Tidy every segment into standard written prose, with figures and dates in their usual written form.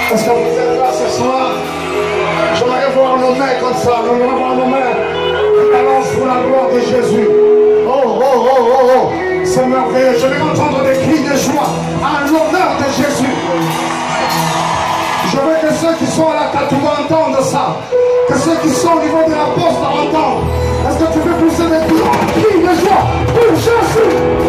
Est-ce que vous êtes là ce soir? J'aimerais voir nos mains comme ça. J'aimerais voir nos mains qui balancent pour la gloire de Jésus. Oh, oh, oh, oh, oh. C'est merveilleux. Je vais entendre des cris de joie en l'honneur de Jésus. Je veux que ceux qui sont à la Katouba entendent ça. Que ceux qui sont au niveau de la poste entendent. Est-ce que tu peux pousser des cris de joie pour Jésus?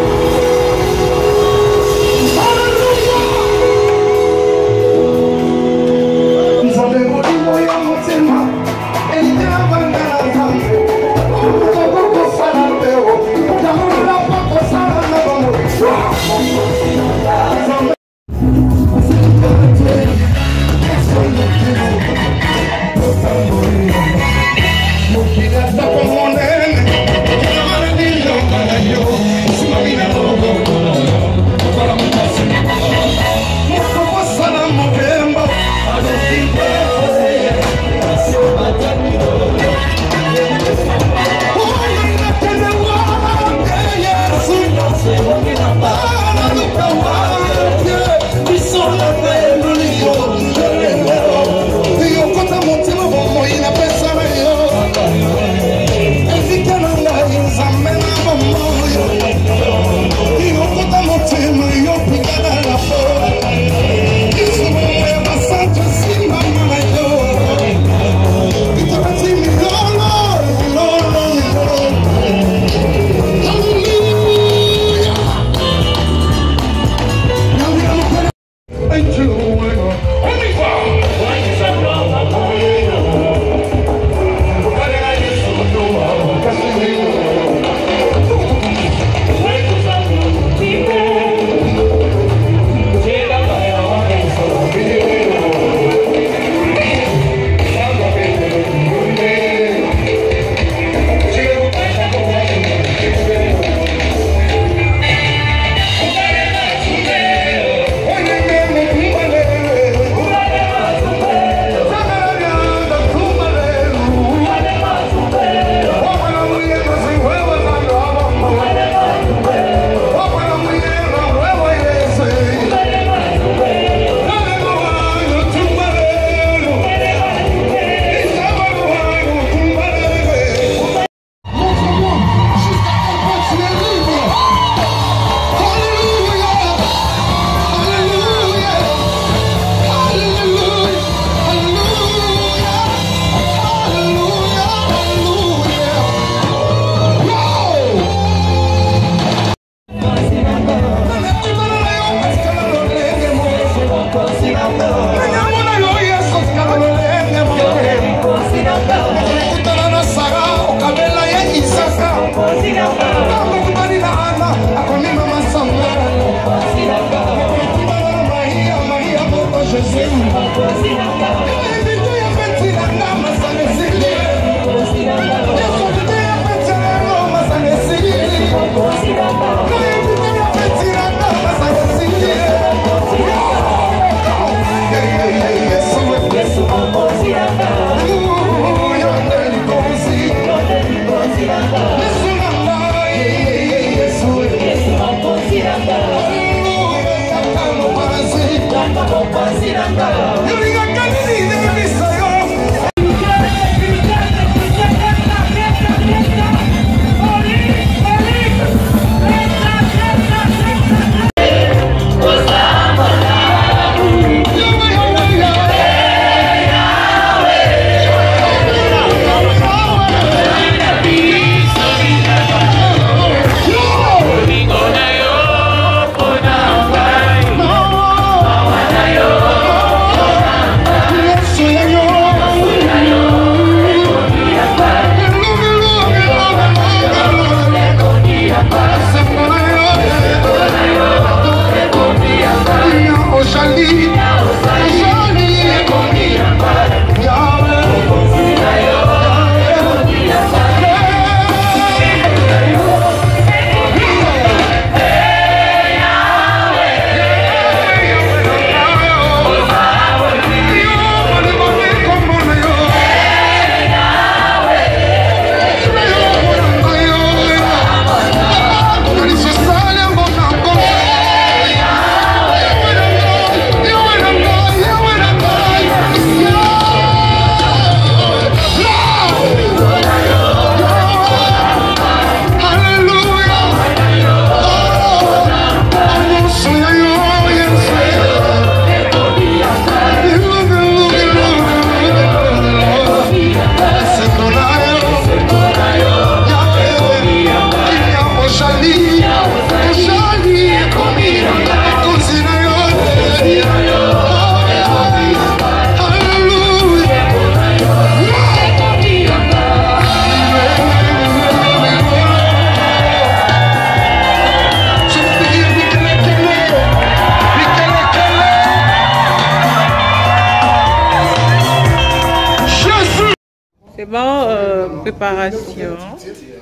bon, préparation.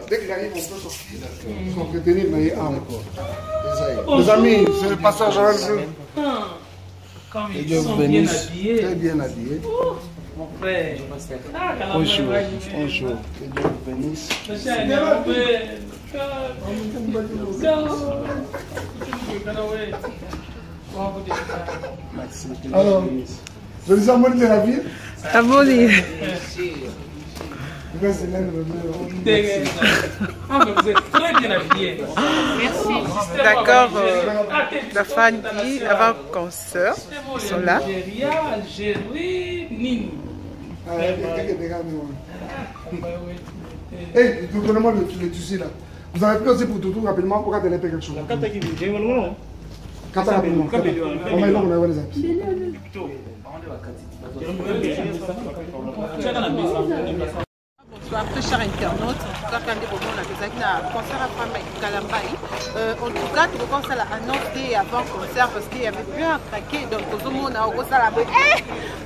Dès qu'il arrive, on peut sortir. S'entretenir, mais les amis, c'est le pasteur Joël. Comme ils sont bien habillés. Très bien habillés. Mon frère. Bonjour. Bonjour. Que Dieu vous bénisse. Alors, je vous ai de la vie. Abonné. D'accord, la famille, avant-concert, ils sont là. Hey, donnez-moi le tissu là. Vous avez pris aussi pour Toutou rapidement pour garder quelque chose. Kata rapidement. On met là, on a les appuis. Bonsoir, très chers internautes. En tout cas, quand on a fait un concert à Fama et Kalambaï, en tout cas, tu commences à l'annoncer avant le concert parce qu'il y avait plus à craquer. Donc, tout le monde a aussi la bonne.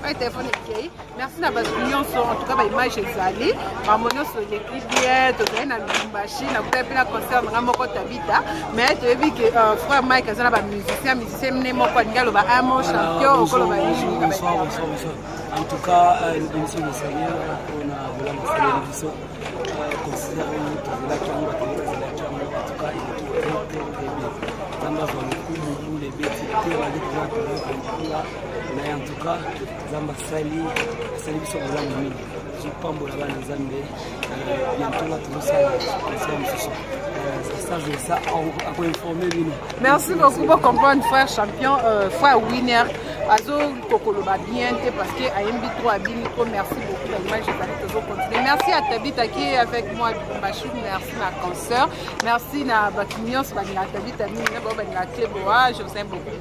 Le téléphone est vieilli. Merci à la en tout cas, l'image est allée. Par mon nom, sur les clips, tu as une machine, tu as un concert, tu as un habita. Mais tu as vu que frère Mike, tu as un musicien, un mot champion. Bonsoir. En tout cas, nous bénissons le Seigneur. On a voulu m'installer considérer la caméra, en tout cas, il est très bien. Zamba va beaucoup les bêtes, mais en tout cas, Zamba Sali sur la mine. Je ne pas la Zambé. Bientôt, là, tout ça, merci beaucoup pour comprendre, frère champion, frère winner. Azo Kokoloba bien parce que AMB 3 trop merci beaucoup. L'image est toujours continuer. Merci à Tabita qui est avec moi, Bachou, merci ma consoeur, merci à Bakimios, Tabita, je vous aime beaucoup.